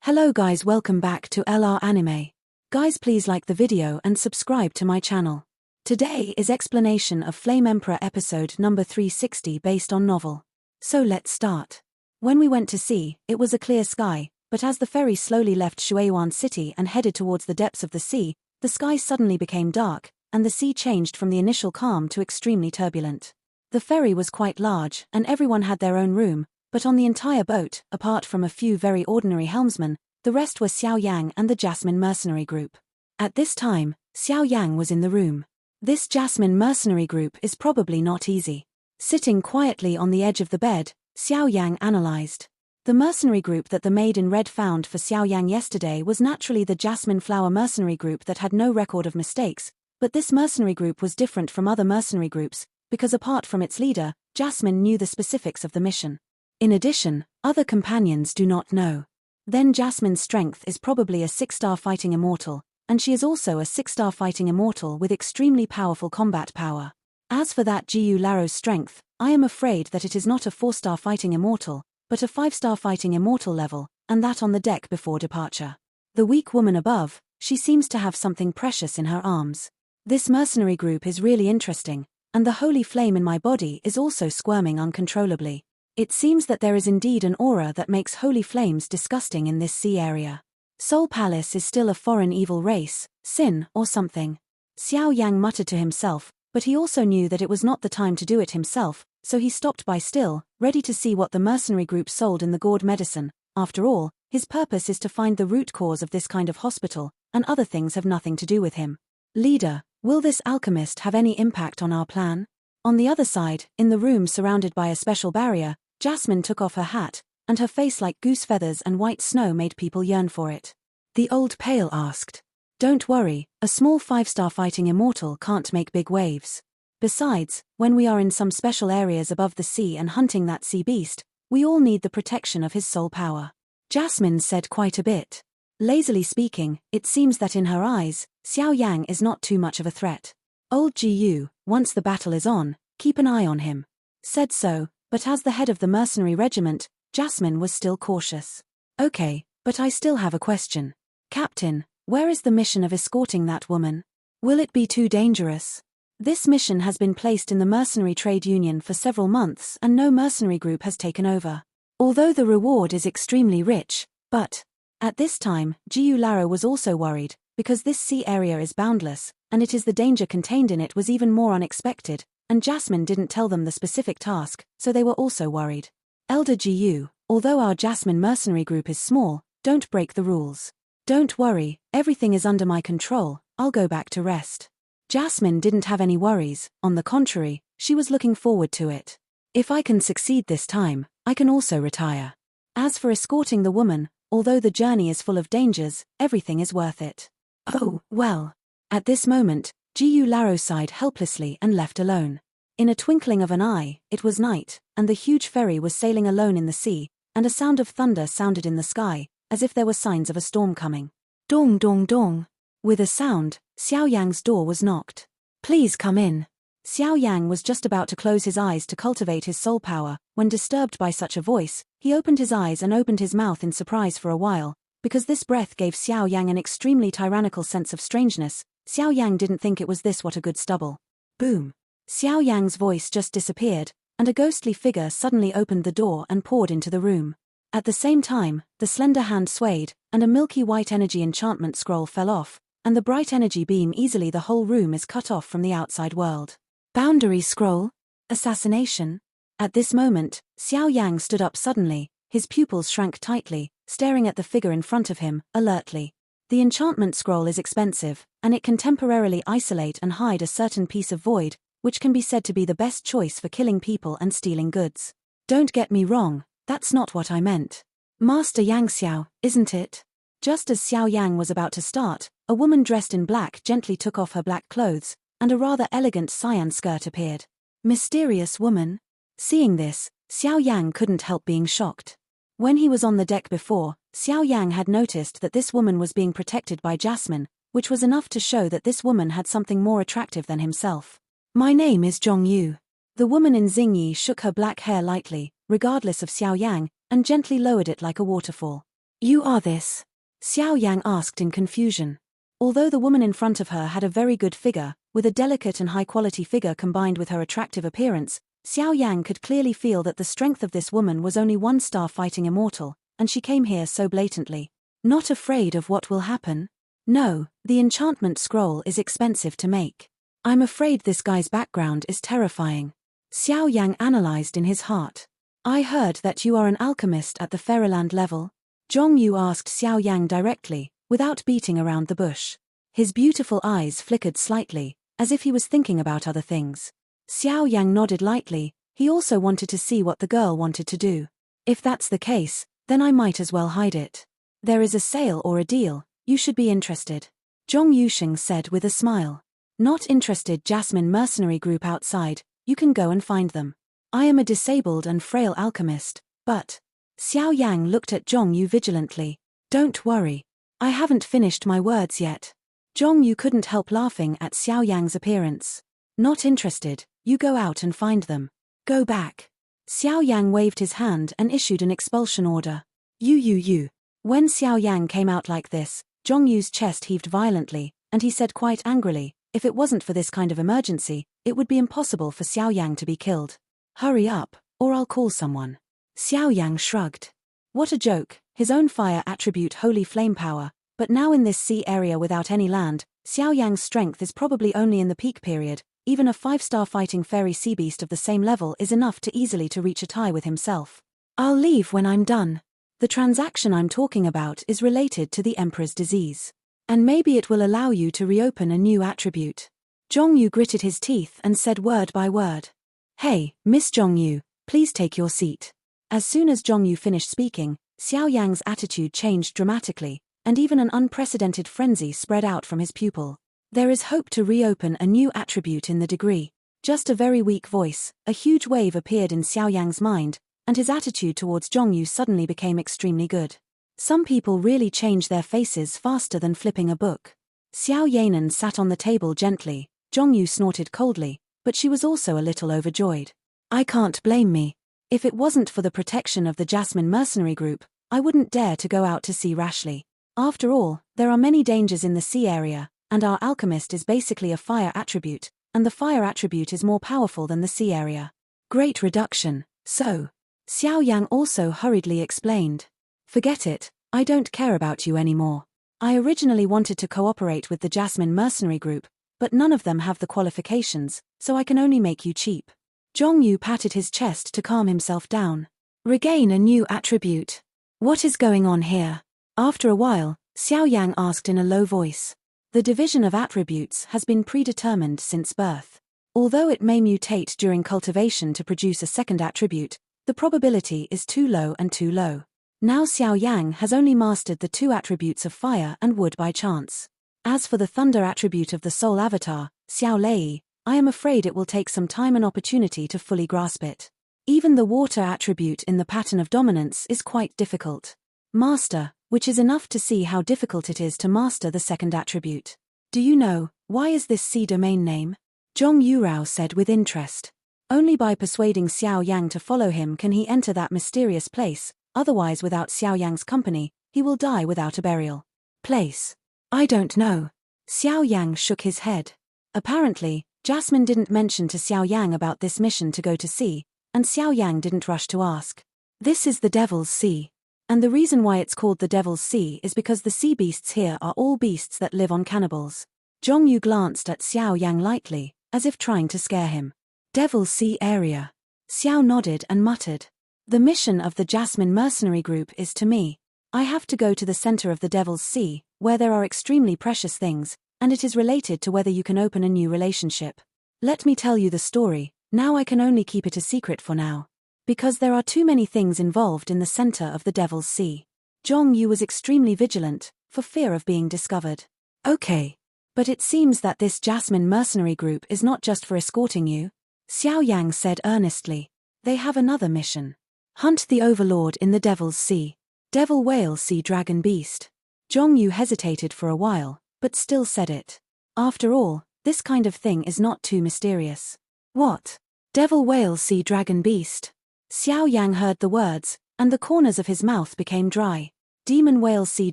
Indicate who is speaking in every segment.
Speaker 1: Hello guys, welcome back to LR Anime. Guys, please like the video and subscribe to my channel. Today is explanation of Flame Emperor episode number 360 based on novel. So let's start. When we went to sea, it was a clear sky, but as the ferry slowly left Xiao Yan city and headed towards the depths of the sea, the sky suddenly became dark, and the sea changed from the initial calm to extremely turbulent. The ferry was quite large, and everyone had their own room, but on the entire boat, apart from a few very ordinary helmsmen, the rest were Xiao Yan and the Jasmine mercenary group. At this time, Xiao Yan was in the room. This Jasmine mercenary group is probably not easy. Sitting quietly on the edge of the bed, Xiao Yan analyzed. The mercenary group that the maid in red found for Xiao Yan yesterday was naturally the Jasmine Flower mercenary group that had no record of mistakes, but this mercenary group was different from other mercenary groups, because apart from its leader, Jasmine knew the specifics of the mission. In addition, other companions do not know. Then Jasmine's strength is probably a 6-star fighting immortal, and she is also a 6-star fighting immortal with extremely powerful combat power. As for that Jiu Laro's strength, I am afraid that it is not a 4-star fighting immortal, but a 5-star fighting immortal level, and that on the deck before departure. The weak woman above, she seems to have something precious in her arms. This mercenary group is really interesting, and the holy flame in my body is also squirming uncontrollably. It seems that there is indeed an aura that makes holy flames disgusting in this sea area. Soul Palace is still a foreign evil race, sin, or something. Xiao Yang muttered to himself, but he also knew that it was not the time to do it himself, so he stopped by still, ready to see what the mercenary group sold in the gourd medicine. After all, his purpose is to find the root cause of this kind of hospital, and other things have nothing to do with him. Leader, will this alchemist have any impact on our plan? On the other side, in the room surrounded by a special barrier, Jasmine took off her hat, and her face like goose feathers and white snow made people yearn for it. The old pale asked. Don't worry, a small 5-star fighting immortal can't make big waves. Besides, when we are in some special areas above the sea and hunting that sea beast, we all need the protection of his soul power. Jasmine said quite a bit. Lazily speaking, it seems that in her eyes, Xiao Yang is not too much of a threat. Old Gu, once the battle is on, keep an eye on him. Said so. But as the head of the mercenary regiment, Jasmine was still cautious. Okay, but I still have a question. Captain, where is the mission of escorting that woman? Will it be too dangerous? This mission has been placed in the mercenary trade union for several months and no mercenary group has taken over. Although the reward is extremely rich, but at this time, Jiu Laro was also worried, because this sea area is boundless, and it is the danger contained in it was even more unexpected. And Jasmine didn't tell them the specific task, so they were also worried. Elder Gu, although our Jasmine mercenary group is small, don't break the rules. Don't worry, everything is under my control, I'll go back to rest. Jasmine didn't have any worries, on the contrary, she was looking forward to it. If I can succeed this time, I can also retire. As for escorting the woman, although the journey is full of dangers, everything is worth it. Oh, well. At this moment, Jiu Laro sighed helplessly and left alone. In a twinkling of an eye, it was night, and the huge ferry was sailing alone in the sea, and a sound of thunder sounded in the sky, as if there were signs of a storm coming. Dong dong dong. With a sound, Xiao Yang's door was knocked. Please come in. Xiao Yang was just about to close his eyes to cultivate his soul power, when disturbed by such a voice, he opened his eyes and opened his mouth in surprise for a while, because this breath gave Xiao Yang an extremely tyrannical sense of strangeness. Xiao Yang didn't think it was this what a good stubble. Boom. Xiao Yang's voice just disappeared, and a ghostly figure suddenly opened the door and poured into the room. At the same time, the slender hand swayed, and a milky white energy enchantment scroll fell off, and the bright energy beam easily the whole room is cut off from the outside world. Boundary scroll? Assassination? At this moment, Xiao Yang stood up suddenly, his pupils shrank tightly, staring at the figure in front of him, alertly. The enchantment scroll is expensive, and it can temporarily isolate and hide a certain piece of void, which can be said to be the best choice for killing people and stealing goods. Don't get me wrong, that's not what I meant. Master Yang Xiao, isn't it? Just as Xiao Yang was about to start, a woman dressed in black gently took off her black clothes, and a rather elegant cyan skirt appeared. Mysterious woman? Seeing this, Xiao Yang couldn't help being shocked. When he was on the deck before, Xiao Yang had noticed that this woman was being protected by Jasmine, which was enough to show that this woman had something more attractive than himself. My name is Zhong Yu. The woman in Xingyi shook her black hair lightly, regardless of Xiao Yang, and gently lowered it like a waterfall. You are this? Xiao Yang asked in confusion. Although the woman in front of her had a very good figure, with a delicate and high-quality figure combined with her attractive appearance, Xiao Yang could clearly feel that the strength of this woman was only one-star fighting immortal, and she came here so blatantly. Not afraid of what will happen? No, the enchantment scroll is expensive to make. I'm afraid this guy's background is terrifying. Xiao Yang analyzed in his heart. I heard that you are an alchemist at the Fairyland level? Zhong Yu asked Xiao Yang directly, without beating around the bush. His beautiful eyes flickered slightly, as if he was thinking about other things. Xiao Yang nodded lightly. He also wanted to see what the girl wanted to do. If that's the case, then I might as well hide it. There is a sale or a deal, you should be interested. Zhong Yusheng said with a smile. Not interested. Jasmine mercenary group outside, you can go and find them. I am a disabled and frail alchemist, but... Xiao Yang looked at Zhong Yu vigilantly. Don't worry. I haven't finished my words yet. Zhong Yu couldn't help laughing at Xiao Yang's appearance. Not interested, you go out and find them. Go back. Xiao Yang waved his hand and issued an expulsion order. You. When Xiao Yang came out like this, Zhong Yu's chest heaved violently, and he said quite angrily, if it wasn't for this kind of emergency, it would be impossible for Xiao Yang to be killed. Hurry up, or I'll call someone. Xiao Yang shrugged. What a joke, his own fire attribute holy flame power, but now in this sea area without any land, Xiao Yang's strength is probably only in the peak period. Even a 5-star fighting fairy sea beast of the same level is enough to easily to reach a tie with himself. I'll leave when I'm done. The transaction I'm talking about is related to the Emperor's disease. And maybe it will allow you to reopen a new attribute. Zhong Yu gritted his teeth and said word by word. Hey, Miss Zhong Yu, please take your seat. As soon as Zhong Yu finished speaking, Xiao Yang's attitude changed dramatically, and even an unprecedented frenzy spread out from his pupil. There is hope to reopen a new attribute in the degree. Just a very weak voice, a huge wave appeared in Xiao Yang's mind, and his attitude towards Zhong Yu suddenly became extremely good. Some people really change their faces faster than flipping a book. Xiao Yanan sat on the table gently. Zhong Yu snorted coldly, but she was also a little overjoyed. I can't blame me. If it wasn't for the protection of the Jasmine mercenary group, I wouldn't dare to go out to sea rashly. After all, there are many dangers in the sea area, and our alchemist is basically a fire attribute, and the fire attribute is more powerful than the sea area. Great reduction, so. Xiao Yang also hurriedly explained. Forget it, I don't care about you anymore. I originally wanted to cooperate with the Jasmine mercenary group, but none of them have the qualifications, so I can only make you cheap. Zhong Yu patted his chest to calm himself down. Regain a new attribute. What is going on here? After a while, Xiao Yang asked in a low voice. The division of attributes has been predetermined since birth. Although it may mutate during cultivation to produce a second attribute, the probability is too low and too low. Now Xiao Yang has only mastered the 2 attributes of fire and wood by chance. As for the thunder attribute of the soul avatar, Xiao Lei, I am afraid it will take some time and opportunity to fully grasp it. Even the water attribute in the pattern of dominance is quite difficult. Master, which is enough to see how difficult it is to master the second attribute. Do you know, why is this sea domain name? Zhong Yurao said with interest. Only by persuading Xiao Yang to follow him can he enter that mysterious place, otherwise without Xiao Yang's company, he will die without a burial. Place? I don't know. Xiao Yang shook his head. Apparently, Jasmine didn't mention to Xiao Yang about this mission to go to sea, and Xiao Yang didn't rush to ask. This is the Devil's Sea. And the reason why it's called the Devil's Sea is because the sea beasts here are all beasts that live on cannibals. Zhong Yu glanced at Xiao Yang lightly, as if trying to scare him. Devil's Sea area. Xiao nodded and muttered. The mission of the Jasmine mercenary group is to me. I have to go to the center of the Devil's Sea, where there are extremely precious things, and it is related to whether you can open a new relationship. Let me tell you the story, now I can only keep it a secret for now. Because there are too many things involved in the center of the Devil's Sea. Zhong Yu was extremely vigilant, for fear of being discovered. Okay. But it seems that this Jasmine mercenary group is not just for escorting you. Xiao Yang said earnestly. They have another mission. Hunt the Overlord in the Devil's Sea. Devil Whale Sea Dragon Beast. Zhong Yu hesitated for a while, but still said it. After all, this kind of thing is not too mysterious. What? Devil Whale Sea Dragon Beast? Xiao Yang heard the words, and the corners of his mouth became dry. Demon Whale Sea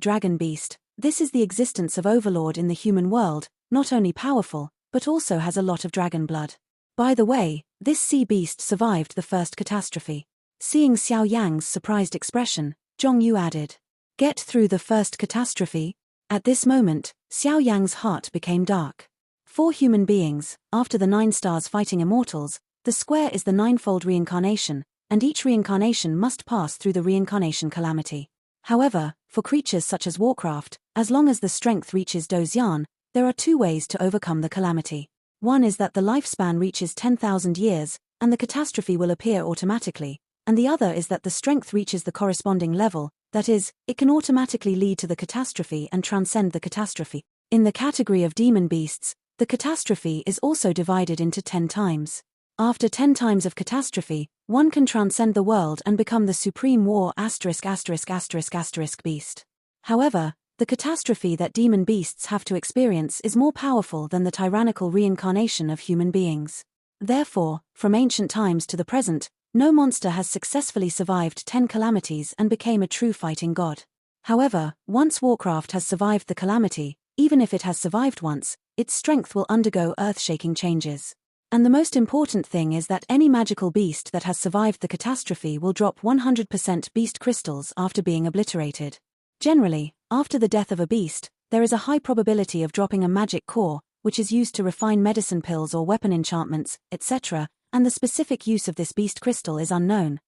Speaker 1: Dragon Beast. This is the existence of Overlord in the human world, not only powerful, but also has a lot of dragon blood. By the way, this sea beast survived the first catastrophe. Seeing Xiao Yang's surprised expression, Zhongyu added, "Get through the first catastrophe?" At this moment, Xiao Yang's heart became dark. For human beings, after the 9 stars fighting immortals, the square is the 9-fold reincarnation, and each reincarnation must pass through the reincarnation calamity. However, for creatures such as Warcraft, as long as the strength reaches Dozian, there are 2 ways to overcome the calamity. One is that the lifespan reaches 10,000 years, and the catastrophe will appear automatically, and the other is that the strength reaches the corresponding level, that is, it can automatically lead to the catastrophe and transcend the catastrophe. In the category of demon beasts, the catastrophe is also divided into 10 times. After 10 times of catastrophe, one can transcend the world and become the supreme war ***** beast. However, the catastrophe that demon beasts have to experience is more powerful than the tyrannical reincarnation of human beings. Therefore, from ancient times to the present, no monster has successfully survived 10 calamities and became a true fighting god. However, once Warcraft has survived the calamity, even if it has survived once, its strength will undergo earth-shaking changes. And the most important thing is that any magical beast that has survived the catastrophe will drop 100% beast crystals after being obliterated. Generally, after the death of a beast, there is a high probability of dropping a magic core, which is used to refine medicine pills or weapon enchantments, etc., and the specific use of this beast crystal is unknown.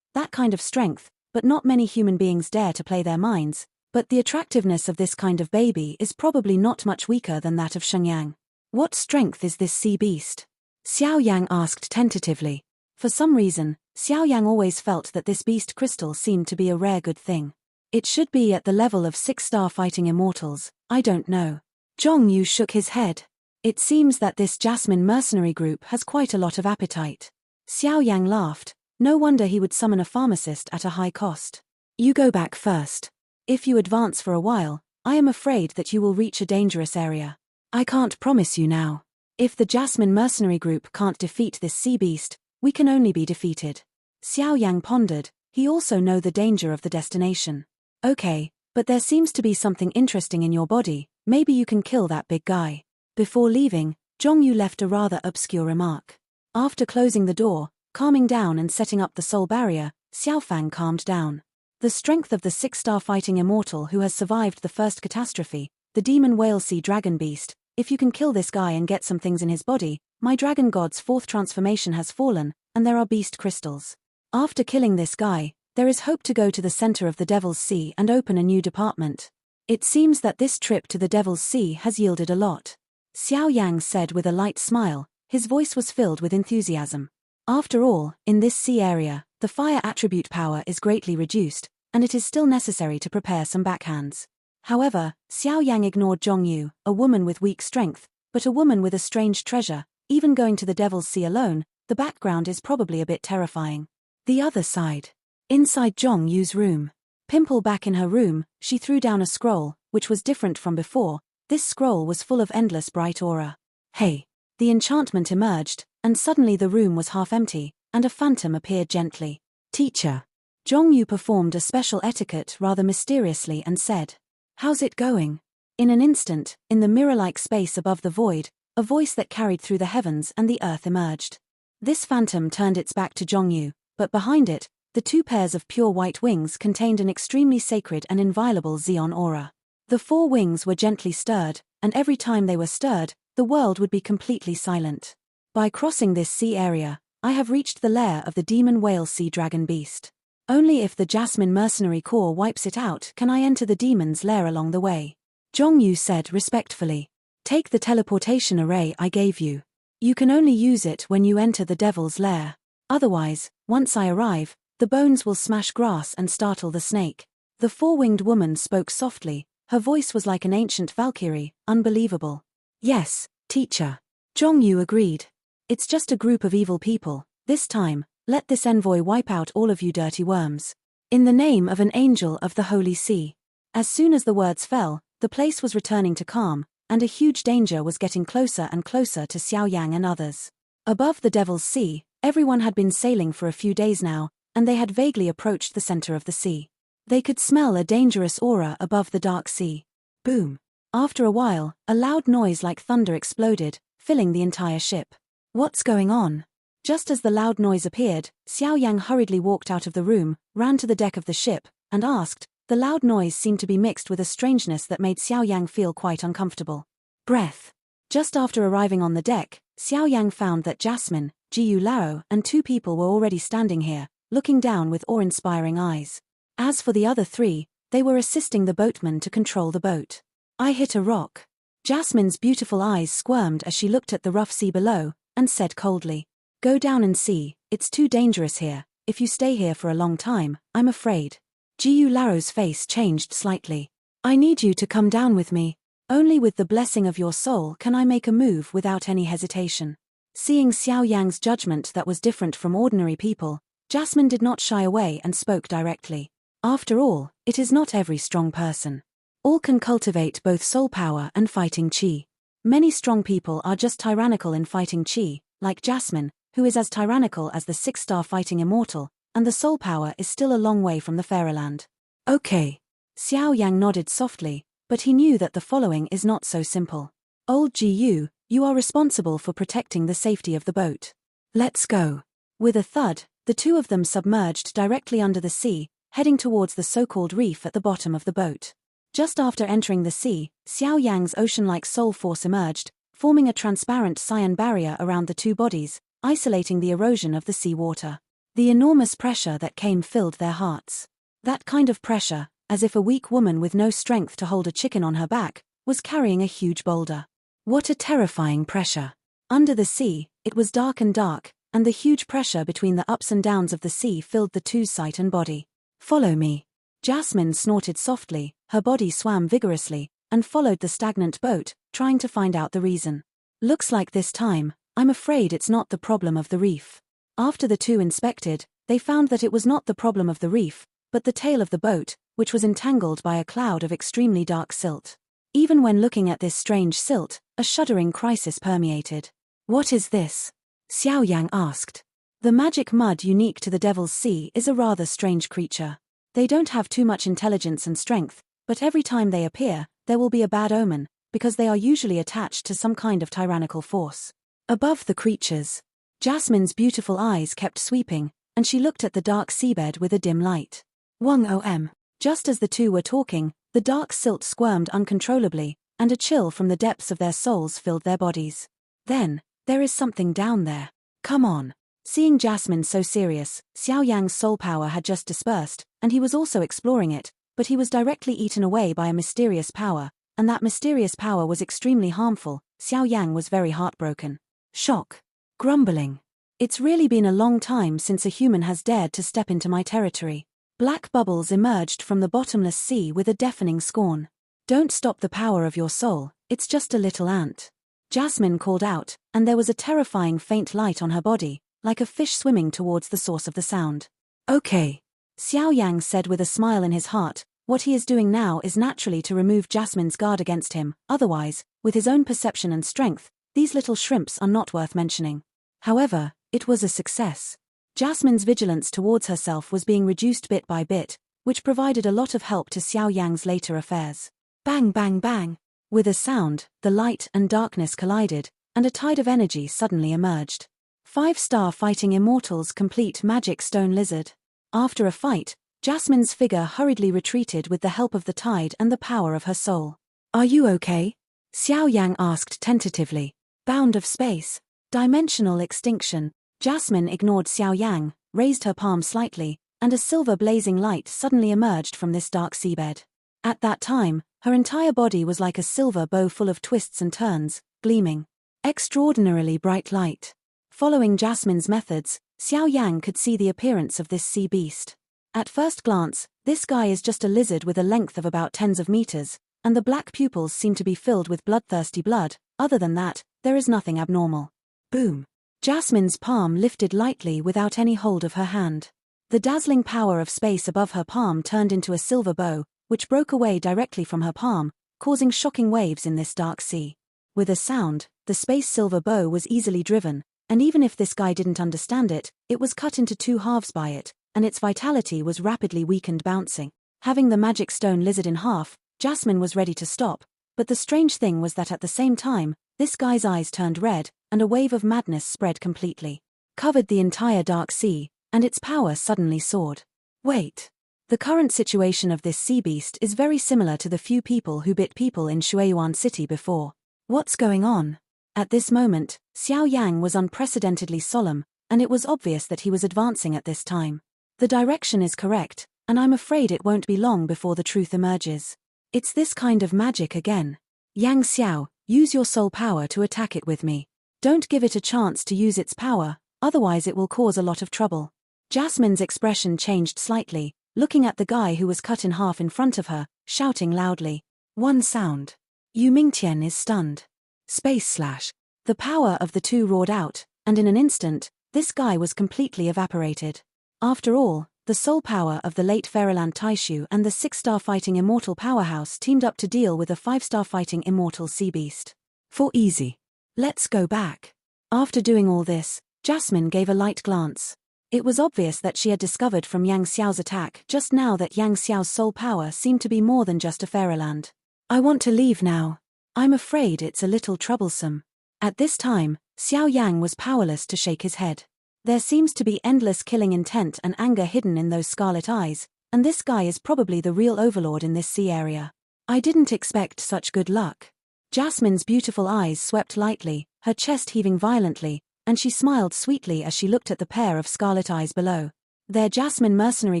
Speaker 1: That kind of strength, but not many human beings dare to play their minds, but the attractiveness of this kind of baby is probably not much weaker than that of Shenyang. What strength is this sea beast? Xiao Yang asked tentatively. For some reason, Xiao Yang always felt that this beast crystal seemed to be a rare good thing. It should be at the level of 6-star fighting immortals, I don't know. Zhongyu shook his head. It seems that this Jasmine mercenary group has quite a lot of appetite. Xiao Yang laughed. No wonder he would summon a pharmacist at a high cost. You go back first. If you advance for a while, I am afraid that you will reach a dangerous area. I can't promise you now. If the Jasmine mercenary group can't defeat this sea beast, we can only be defeated. Xiao Yang pondered. He also knows the danger of the destination. Okay, but there seems to be something interesting in your body, maybe you can kill that big guy. Before leaving, Zhongyu left a rather obscure remark. After closing the door, calming down and setting up the soul barrier, Xiaofang calmed down. The strength of the 6-star fighting immortal who has survived the first catastrophe, the demon whale sea dragon beast, if you can kill this guy and get some things in his body, my dragon god's 4th transformation has fallen, and there are beast crystals. After killing this guy, there is hope to go to the center of the Devil's Sea and open a new department. It seems that this trip to the Devil's Sea has yielded a lot. Xiao Yang said with a light smile, his voice was filled with enthusiasm. After all, in this sea area, the fire attribute power is greatly reduced, and it is still necessary to prepare some backhands. However, Xiao Yang ignored Zhongyu, a woman with weak strength, but a woman with a strange treasure. Even going to the Devil's Sea alone, the background is probably a bit terrifying. The other side. Inside Zhongyu's room. Pimple back in her room, she threw down a scroll, which was different from before. This scroll was full of endless bright aura. Hey! The enchantment emerged, and suddenly the room was half empty, and a phantom appeared gently. Teacher. Zhongyu performed a special etiquette rather mysteriously and said, "How's it going?" In an instant, in the mirror-like space above the void, a voice that carried through the heavens and the earth emerged. This phantom turned its back to Zhongyu, but behind it, the 2 pairs of pure white wings contained an extremely sacred and inviolable Xeon aura. The 4 wings were gently stirred, and every time they were stirred, the world would be completely silent. By crossing this sea area, I have reached the lair of the demon whale sea dragon beast. Only if the Jasmine mercenary corps wipes it out can I enter the demon's lair along the way. Zhongyu said respectfully. Take the teleportation array I gave you. You can only use it when you enter the devil's lair. Otherwise, once I arrive, the bones will smash grass and startle the snake. The 4-winged woman spoke softly, her voice was like an ancient Valkyrie, unbelievable. Yes, teacher. Zhongyu agreed. It's just a group of evil people. This time, let this envoy wipe out all of you dirty worms. In the name of an angel of the Holy Sea. As soon as the words fell, the place was returning to calm, and a huge danger was getting closer and closer to Xiao Yang and others. Above the Devil's Sea, everyone had been sailing for a few days now, and they had vaguely approached the center of the sea. They could smell a dangerous aura above the dark sea. Boom. After a while, a loud noise like thunder exploded, filling the entire ship. What's going on? Just as the loud noise appeared, Xiao Yang hurriedly walked out of the room, ran to the deck of the ship, and asked. The loud noise seemed to be mixed with a strangeness that made Xiao Yang feel quite uncomfortable. Breath. Just after arriving on the deck, Xiao Yang found that Jasmine, Jiyu Lao, and 2 people were already standing here, looking down with awe-inspiring eyes. As for the other 3, they were assisting the boatman to control the boat. I hit a rock. Jasmine's beautiful eyes squirmed as she looked at the rough sea below, and said coldly, "Go down and see, it's too dangerous here. If you stay here for a long time, I'm afraid." Jiyu Lao's face changed slightly. "I need you to come down with me. Only with the blessing of your soul can I make a move without any hesitation." Seeing Xiao Yang's judgment that was different from ordinary people, Jasmine did not shy away and spoke directly. After all, it is not every strong person. All can cultivate both soul power and fighting chi. Many strong people are just tyrannical in fighting chi, like Jasmine, who is as tyrannical as the 6-star fighting immortal, and the soul power is still a long way from the fairyland. Okay. Xiao Yang nodded softly, but he knew that the following is not so simple. Old Ji, you are responsible for protecting the safety of the boat. Let's go. With a thud, the 2 of them submerged directly under the sea, heading towards the so-called reef at the bottom of the boat. Just after entering the sea, Xiao Yang's ocean-like soul force emerged, forming a transparent cyan barrier around the 2 bodies, isolating the erosion of the sea water. The enormous pressure that came filled their hearts. That kind of pressure, as if a weak woman with no strength to hold a chicken on her back, was carrying a huge boulder. What a terrifying pressure. Under the sea, it was dark, and the huge pressure between the ups and downs of the sea filled the 2's sight and body. Follow me. Jasmine snorted softly, her body swam vigorously, and followed the stagnant boat, trying to find out the reason. Looks like this time, I'm afraid it's not the problem of the reef. After the 2 inspected, they found that it was not the problem of the reef, but the tail of the boat, which was entangled by a cloud of extremely dark silt. Even when looking at this strange silt, a shuddering crisis permeated. What is this? Xiao Yang asked. The magic mud unique to the Devil's Sea is a rather strange creature. They don't have too much intelligence and strength, but every time they appear, there will be a bad omen, because they are usually attached to some kind of tyrannical force. Above the creatures, Jasmine's beautiful eyes kept sweeping, and she looked at the dark seabed with a dim light. Wong. Just as the 2 were talking, the dark silt squirmed uncontrollably, and a chill from the depths of their souls filled their bodies. Then, there is something down there. Come on. Seeing Jasmine so serious, Xiao Yang's soul power had just dispersed, and he was also exploring it, but he was directly eaten away by a mysterious power, and that mysterious power was extremely harmful. Xiao Yang was very heartbroken. Shock. Grumbling. It's really been a long time since a human has dared to step into my territory. Black bubbles emerged from the bottomless sea with a deafening scorn. Don't stop the power of your soul, it's just a little ant. Jasmine called out, and there was a terrifying faint light on her body, like a fish swimming towards the source of the sound. Okay. Xiao Yang said with a smile in his heart, what he is doing now is naturally to remove Jasmine's guard against him, otherwise, with his own perception and strength, these little shrimps are not worth mentioning. However, it was a success. Jasmine's vigilance towards herself was being reduced bit by bit, which provided a lot of help to Xiao Yang's later affairs. Bang bang bang. With a sound, the light and darkness collided, and a tide of energy suddenly emerged. 5-star fighting immortals complete magic stone lizard. After a fight, Jasmine's figure hurriedly retreated with the help of the tide and the power of her soul. Are you okay? Xiao Yang asked tentatively. Bound of space. Dimensional extinction. Jasmine ignored Xiao Yang, raised her palm slightly, and a silver blazing light suddenly emerged from this dark seabed. At that time, her entire body was like a silver bow full of twists and turns, gleaming. Extraordinarily bright light. Following Jasmine's methods, Xiao Yang could see the appearance of this sea beast. At first glance, this guy is just a lizard with a length of about tens of meters, and the black pupils seem to be filled with bloodthirsty blood. Other than that, there is nothing abnormal. Boom. Jasmine's palm lifted lightly without any hold of her hand. The dazzling power of space above her palm turned into a silver bow, which broke away directly from her palm, causing shocking waves in this dark sea. With a sound, the space silver bow was easily driven, and even if this guy didn't understand it, it was cut into 2 halves by it, and its vitality was rapidly weakened, bouncing. Having the magic stone lizard in half, Jasmine was ready to stop, but the strange thing was that at the same time, this guy's eyes turned red, and a wave of madness spread completely, covered the entire dark sea, and its power suddenly soared. Wait. The current situation of this sea beast is very similar to the few people who bit people in Shueyuan City before. What's going on? At this moment, Xiao Yang was unprecedentedly solemn, and it was obvious that he was advancing at this time. The direction is correct, and I'm afraid it won't be long before the truth emerges. It's this kind of magic again. Yang Xiao, use your soul power to attack it with me. Don't give it a chance to use its power, otherwise it will cause a lot of trouble. Jasmine's expression changed slightly, looking at the guy who was cut in half in front of her, shouting loudly. One sound. Yu Mingtian is stunned. // The power of the two roared out, and in an instant, this guy was completely evaporated. After all, the soul power of the late Fairyland Taishu and the 6-star fighting immortal powerhouse teamed up to deal with a 5-star fighting immortal sea beast. For easy. Let's go back. After doing all this, Jasmine gave a light glance. It was obvious that she had discovered from Yang Xiao's attack just now that Yang Xiao's soul power seemed to be more than just a fairyland. I want to leave now. I'm afraid it's a little troublesome. At this time, Xiao Yang was powerless to shake his head. There seems to be endless killing intent and anger hidden in those scarlet eyes, and this guy is probably the real overlord in this sea area. I didn't expect such good luck. Jasmine's beautiful eyes swept lightly, her chest heaving violently, and she smiled sweetly as she looked at the pair of scarlet eyes below. Their Jasmine mercenary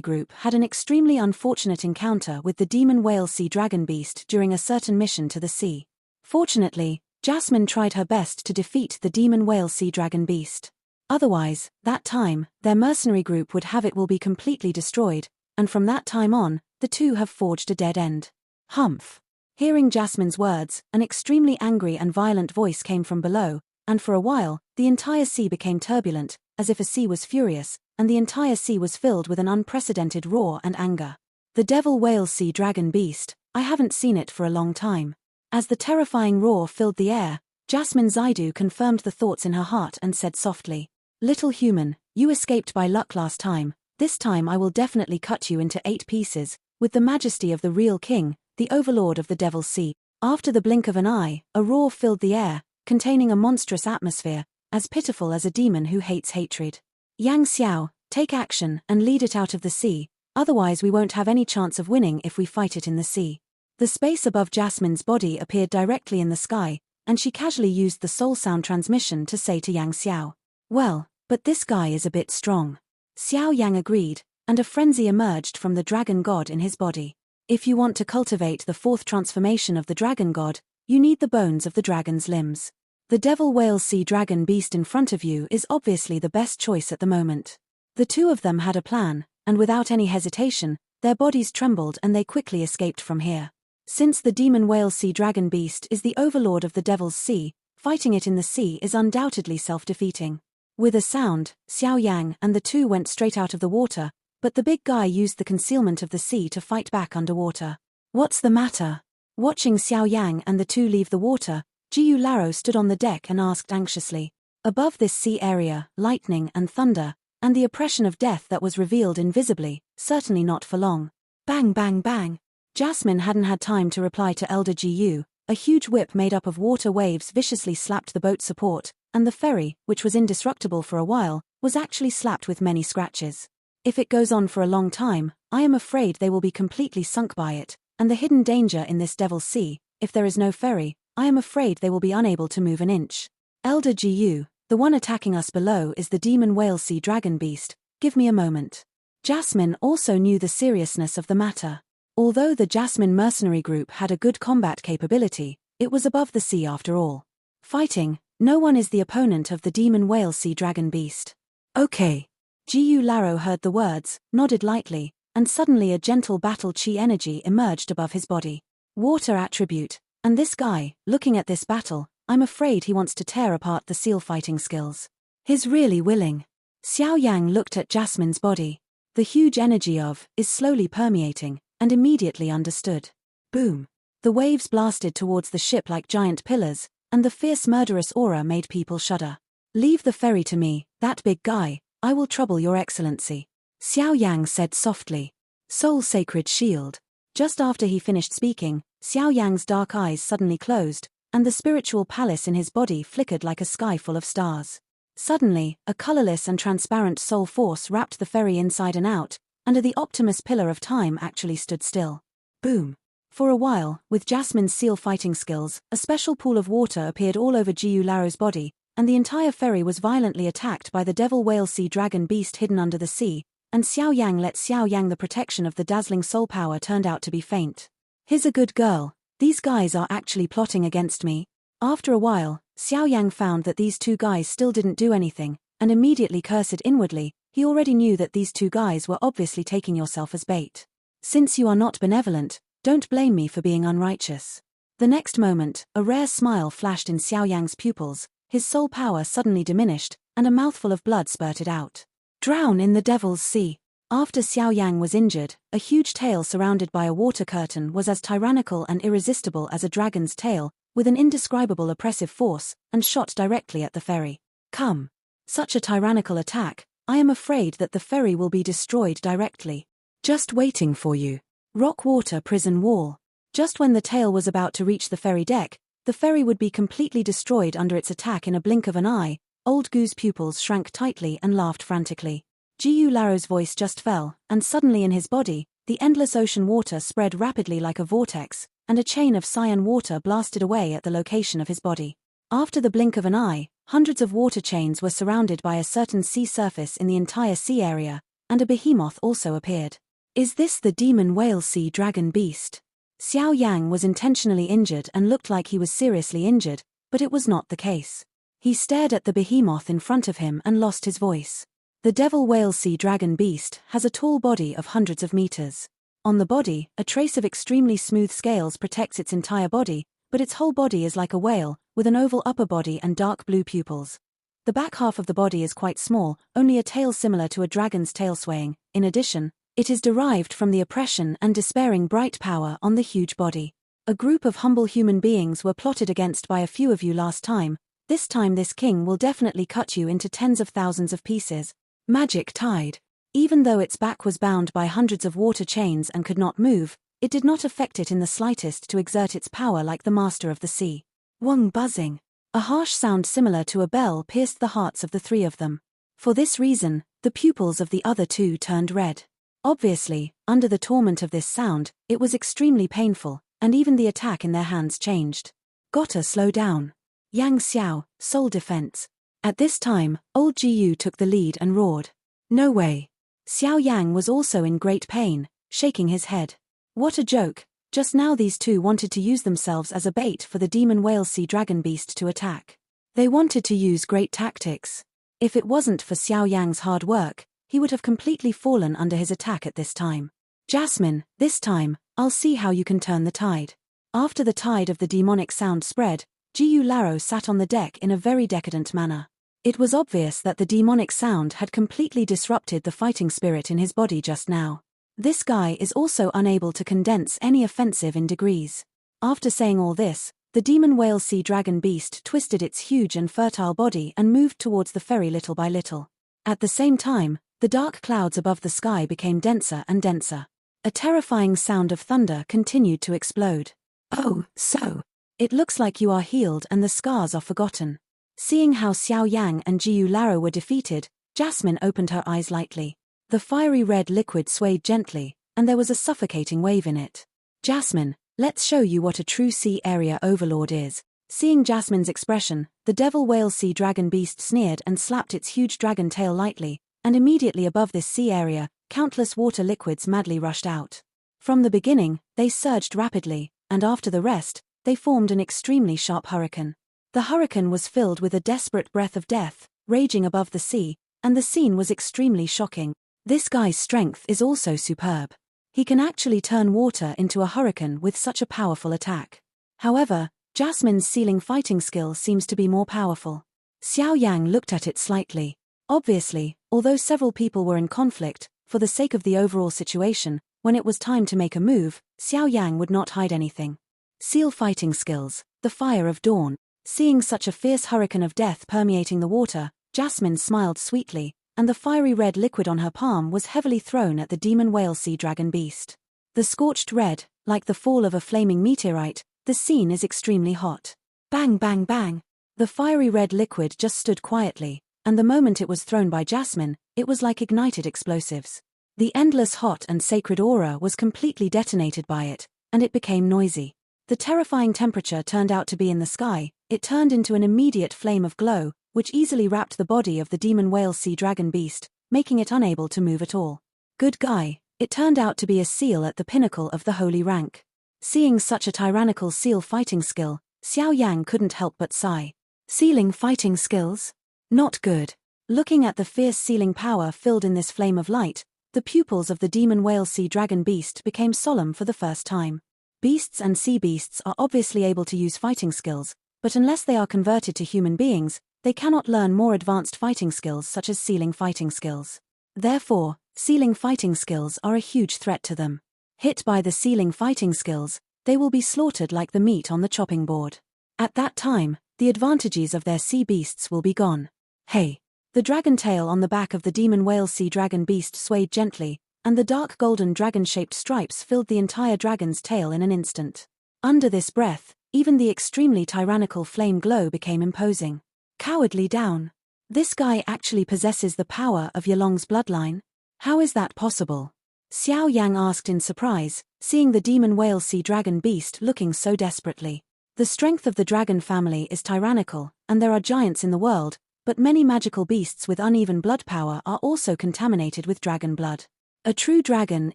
Speaker 1: group had an extremely unfortunate encounter with the demon whale sea dragon beast during a certain mission to the sea. Fortunately, Jasmine tried her best to defeat the demon whale sea dragon beast. Otherwise, that time, their mercenary group would have it will be completely destroyed, and from that time on, the two have forged a dead end. Humph. Hearing Jasmine's words, an extremely angry and violent voice came from below, and for a while, the entire sea became turbulent, as if a sea was furious, and the entire sea was filled with an unprecedented roar and anger. The devil whale sea dragon beast, I haven't seen it for a long time. As the terrifying roar filled the air, Jasmine Zaidu confirmed the thoughts in her heart and said softly, Little human, you escaped by luck last time, this time I will definitely cut you into 8 pieces, with the majesty of the real king, the overlord of the Devil's Sea. After the blink of an eye, a roar filled the air, containing a monstrous atmosphere, as pitiful as a demon who hates hatred. Yang Xiao, take action and lead it out of the sea, otherwise we won't have any chance of winning if we fight it in the sea. The space above Jasmine's body appeared directly in the sky, and she casually used the soul sound transmission to say to Yang Xiao, Well, but this guy is a bit strong. Xiao Yang agreed, and a frenzy emerged from the dragon god in his body. If you want to cultivate the 4th transformation of the dragon god, you need the bones of the dragon's limbs. The devil whale sea dragon beast in front of you is obviously the best choice at the moment. The two of them had a plan, and without any hesitation, their bodies trembled and they quickly escaped from here. Since the demon whale sea dragon beast is the overlord of the devil's sea, fighting it in the sea is undoubtedly self-defeating. With a sound, Xiao Yang and the two went straight out of the water, but the big guy used the concealment of the sea to fight back underwater. What's the matter? Watching Xiao Yang and the two leave the water, Jiyu Laro stood on the deck and asked anxiously. Above this sea area, lightning and thunder, and the oppression of death that was revealed invisibly, certainly not for long. Bang bang bang. Jasmine hadn't had time to reply to Elder Jiyu. A huge whip made up of water waves viciously slapped the boat support, and the ferry, which was indestructible for a while, was actually slapped with many scratches. If it goes on for a long time, I am afraid they will be completely sunk by it, and the hidden danger in this devil's sea, if there is no ferry, I am afraid they will be unable to move an inch. Elder Jiyu, the one attacking us below is the demon whale sea dragon beast, give me a moment. Jasmine also knew the seriousness of the matter. Although the Jasmine mercenary group had a good combat capability, it was above the sea after all. Fighting, no one is the opponent of the demon whale sea dragon beast. Okay. Jiyu Laro heard the words, nodded lightly, and suddenly a gentle battle chi energy emerged above his body. Water attribute, and this guy, looking at this battle, I'm afraid he wants to tear apart the seal fighting skills. He's really willing. Xiao Yang looked at Jasmine's body. The huge energy of is slowly permeating, and immediately understood. Boom. The waves blasted towards the ship like giant pillars, and the fierce murderous aura made people shudder. Leave the ferry to me, that big guy, I will trouble your excellency. Xiao Yang said softly. Soul Sacred Shield. Just after he finished speaking, Xiao Yang's dark eyes suddenly closed, and the spiritual palace in his body flickered like a sky full of stars. Suddenly, a colorless and transparent soul force wrapped the ferry inside and out, and the Optimus Pillar of Time actually stood still. Boom. For a while, with Jasmine's seal fighting skills, a special pool of water appeared all over Jiu Laro's body, and the entire ferry was violently attacked by the devil whale sea dragon beast hidden under the sea, and Xiao Yang let Xiao Yang the protection of the dazzling soul power turned out to be faint. Here's a good girl. These guys are actually plotting against me. After a while, Xiao Yang found that these two guys still didn't do anything, and immediately cursed inwardly. He already knew that these two guys were obviously taking yourself as bait. Since you are not benevolent, don't blame me for being unrighteous. The next moment, a rare smile flashed in Xiao Yang's pupils, his soul power suddenly diminished, and a mouthful of blood spurted out. Drown in the Devil's Sea. After Xiao Yang was injured, a huge tail surrounded by a water curtain was as tyrannical and irresistible as a dragon's tail, with an indescribable oppressive force, and shot directly at the ferry. Come. Such a tyrannical attack, I am afraid that the ferry will be destroyed directly. Just waiting for you. Rockwater prison wall. Just when the tail was about to reach the ferry deck, the ferry would be completely destroyed under its attack in a blink of an eye. Old Gu's pupils shrank tightly and laughed frantically. Jiu Laro's voice just fell, and suddenly in his body, the endless ocean water spread rapidly like a vortex, and a chain of cyan water blasted away at the location of his body. After the blink of an eye, hundreds of water chains were surrounded by a certain sea surface in the entire sea area, and a behemoth also appeared. Is this the demon whale sea dragon beast? Xiao Yang was intentionally injured and looked like he was seriously injured, but it was not the case. He stared at the behemoth in front of him and lost his voice. The devil whale sea dragon beast has a tall body of hundreds of meters. On the body, a trace of extremely smooth scales protects its entire body, but its whole body is like a whale, with an oval upper body and dark blue pupils. The back half of the body is quite small, only a tail similar to a dragon's tail swaying. In addition, it is derived from the oppression and despairing bright power on the huge body. A group of humble human beings were plotted against by a few of you last time. This time this king will definitely cut you into tens of thousands of pieces. Magic Tide. Even though its back was bound by hundreds of water chains and could not move, it did not affect it in the slightest to exert its power like the master of the sea. Wong buzzing. A harsh sound similar to a bell pierced the hearts of the three of them. For this reason, the pupils of the other two turned red. Obviously, under the torment of this sound, it was extremely painful, and even the attack in their hands changed. Gotta slow down. Yang Xiao, soul defense. At this time, old Jiu took the lead and roared. No way. Xiao Yang was also in great pain, shaking his head. What a joke. Just now these two wanted to use themselves as a bait for the demon whale sea dragon beast to attack. They wanted to use great tactics. If it wasn't for Xiao Yang's hard work, he would have completely fallen under his attack at this time. Jasmine, this time, I'll see how you can turn the tide. After the tide of the demonic sound spread, Jiu Laro sat on the deck in a very decadent manner. It was obvious that the demonic sound had completely disrupted the fighting spirit in his body just now. This guy is also unable to condense any offensive in degrees. After saying all this, the demon whale sea dragon beast twisted its huge and fertile body and moved towards the ferry little by little. At the same time, the dark clouds above the sky became denser and denser. A terrifying sound of thunder continued to explode. Oh, so. It looks like you are healed and the scars are forgotten. Seeing how Xiao Yang and Jiu Laro were defeated, Jasmine opened her eyes lightly. The fiery red liquid swayed gently, and there was a suffocating wave in it. Jasmine, let's show you what a true sea area overlord is. Seeing Jasmine's expression, the devil whale sea dragon beast sneered and slapped its huge dragon tail lightly, and immediately above this sea area, countless water liquids madly rushed out. From the beginning, they surged rapidly, and after the rest, they formed an extremely sharp hurricane. The hurricane was filled with a desperate breath of death, raging above the sea, and the scene was extremely shocking. This guy's strength is also superb. He can actually turn water into a hurricane with such a powerful attack. However, Jasmine's sealing fighting skill seems to be more powerful. Xiao Yang looked at it slightly. Obviously, although several people were in conflict, for the sake of the overall situation, when it was time to make a move, Xiao Yang would not hide anything. Seal fighting skills, the fire of dawn. Seeing such a fierce hurricane of death permeating the water, Jasmine smiled sweetly, and the fiery red liquid on her palm was heavily thrown at the demon whale sea dragon beast. The scorched red, like the fall of a flaming meteorite, the scene is extremely hot. Bang bang bang! The fiery red liquid just stood quietly, and the moment it was thrown by Jasmine, it was like ignited explosives. The endless hot and sacred aura was completely detonated by it, and it became noisy. The terrifying temperature turned out to be in the sky. It turned into an immediate flame of glow, which easily wrapped the body of the demon whale sea dragon beast, making it unable to move at all. Good guy, it turned out to be a seal at the pinnacle of the holy rank. Seeing such a tyrannical seal fighting skill, Xiao Yan couldn't help but sigh. Sealing fighting skills? Not good. Looking at the fierce sealing power filled in this flame of light, the pupils of the demon whale sea dragon beast became solemn for the first time. Beasts and sea beasts are obviously able to use fighting skills, but unless they are converted to human beings, they cannot learn more advanced fighting skills such as sealing fighting skills. Therefore, sealing fighting skills are a huge threat to them. Hit by the sealing fighting skills, they will be slaughtered like the meat on the chopping board. At that time, the advantages of their sea beasts will be gone. Hey! The dragon tail on the back of the demon whale sea dragon beast swayed gently, and the dark golden dragon-shaped stripes filled the entire dragon's tail in an instant. Under this breath, even the extremely tyrannical flame glow became imposing. Cowardly down. This guy actually possesses the power of Yalong's bloodline? How is that possible? Xiao Yang asked in surprise, seeing the demon whale sea dragon beast looking so desperately. The strength of the dragon family is tyrannical, and there are giants in the world, but many magical beasts with uneven blood power are also contaminated with dragon blood. A true dragon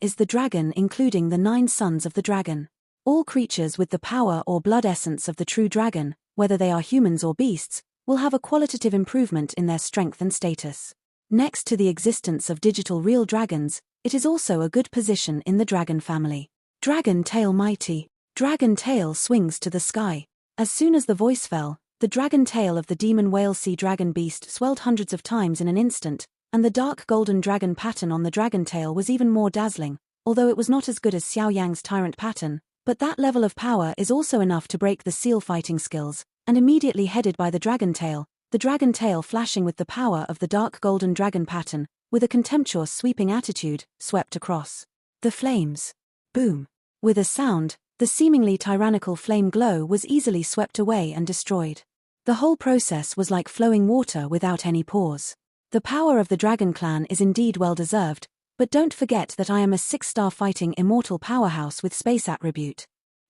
Speaker 1: is the dragon including the 9 sons of the dragon. All creatures with the power or blood essence of the true dragon, whether they are humans or beasts, will have a qualitative improvement in their strength and status. Next to the existence of digital real dragons, it is also a good position in the dragon family. Dragon tail mighty. Dragon tail swings to the sky. As soon as the voice fell, the dragon tail of the demon whale sea dragon beast swelled hundreds of times in an instant, and the dark golden dragon pattern on the dragon tail was even more dazzling, although it was not as good as Xiao Yang's tyrant pattern, but that level of power is also enough to break the seal fighting skills, and immediately headed by the dragon tail flashing with the power of the dark golden dragon pattern, with a contemptuous sweeping attitude, swept across the flames. Boom! With a sound, the seemingly tyrannical flame glow was easily swept away and destroyed. The whole process was like flowing water without any pause. The power of the Dragon Clan is indeed well deserved, but don't forget that I am a 6-star fighting immortal powerhouse with space attribute.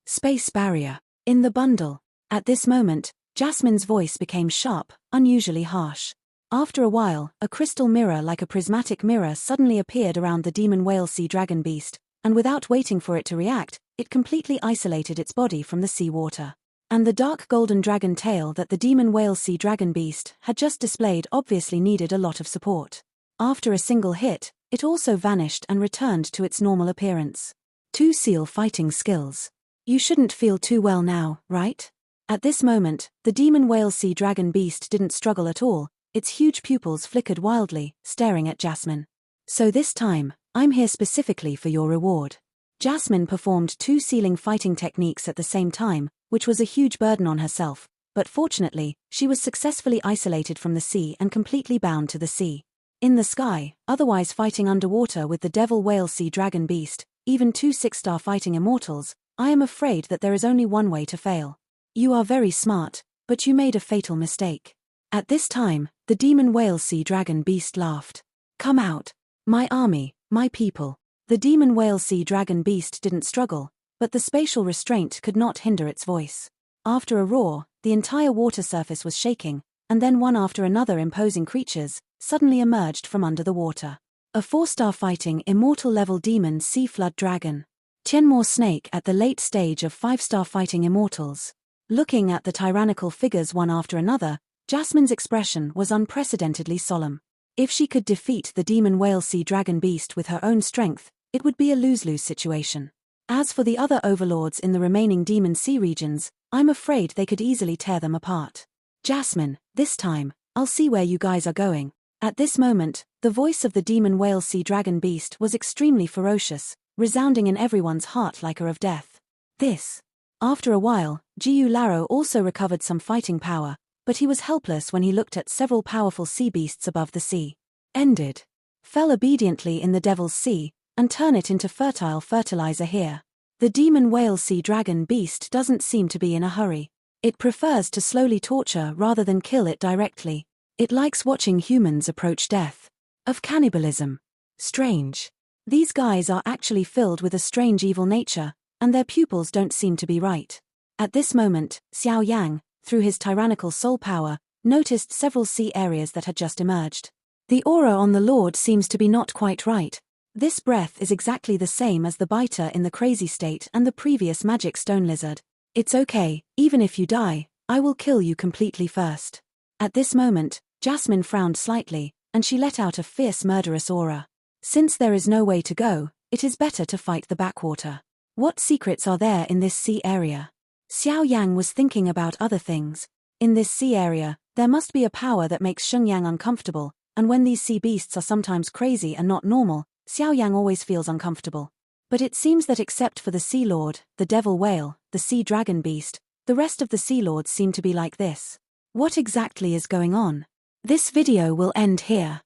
Speaker 1: Space barrier. In the bundle. At this moment, Jasmine's voice became sharp, unusually harsh. After a while, a crystal mirror like a prismatic mirror suddenly appeared around the demon whale sea dragon beast, and without waiting for it to react, it completely isolated its body from the sea water. And the dark golden dragon tail that the demon whale sea dragon beast had just displayed obviously needed a lot of support. After a single hit, it also vanished and returned to its normal appearance. 2 seal fighting skills. You shouldn't feel too well now, right? At this moment, the demon whale sea dragon beast didn't struggle at all, its huge pupils flickered wildly, staring at Jasmine. So this time, I'm here specifically for your reward. Jasmine performed 2 sealing fighting techniques at the same time, which was a huge burden on herself, but fortunately, she was successfully isolated from the sea and completely bound to the sea. In the sky, otherwise fighting underwater with the devil whale sea dragon beast, even 2 6-star fighting immortals, I am afraid that there is only one way to fail. You are very smart, but you made a fatal mistake. At this time, the demon whale sea dragon beast laughed. Come out. My army, my people. The demon whale sea dragon beast didn't struggle, but the spatial restraint could not hinder its voice. After a roar, the entire water surface was shaking, and then one after another imposing creatures suddenly emerged from under the water. A 4-star fighting immortal level demon sea flood dragon. Tianmore snake at the late stage of 5-star fighting immortals. Looking at the tyrannical figures one after another, Jasmine's expression was unprecedentedly solemn. If she could defeat the demon whale sea dragon beast with her own strength, it would be a lose-lose situation. As for the other overlords in the remaining demon sea regions, I'm afraid they could easily tear them apart. Jasmine, this time, I'll see where you guys are going. At this moment, the voice of the demon whale sea dragon beast was extremely ferocious, resounding in everyone's heart like a of death. This. After a while, Jiu Laro also recovered some fighting power, but he was helpless when he looked at several powerful sea beasts above the sea. ended. Fell obediently in the Devil's Sea, and turn it into fertile fertilizer here. The demon whale sea dragon beast doesn't seem to be in a hurry. It prefers to slowly torture rather than kill it directly. It likes watching humans approach death. Of cannibalism. Strange. These guys are actually filled with a strange evil nature, and their pupils don't seem to be right. At this moment, Xiao Yan, through his tyrannical soul power, noticed several sea areas that had just emerged. The aura on the Lord seems to be not quite right. This breath is exactly the same as the biter in the crazy state and the previous magic stone lizard. It's okay, even if you die, I will kill you completely first. At this moment, Jasmine frowned slightly, and she let out a fierce murderous aura. Since there is no way to go, it is better to fight the backwater. What secrets are there in this sea area? Xiao Yang was thinking about other things. In this sea area, there must be a power that makes Shenyang uncomfortable, and when these sea beasts are sometimes crazy and not normal, Xiao Yang always feels uncomfortable. But it seems that except for the Sea Lord, the Devil Whale, the Sea Dragon Beast, the rest of the Sea Lords seem to be like this. What exactly is going on? This video will end here.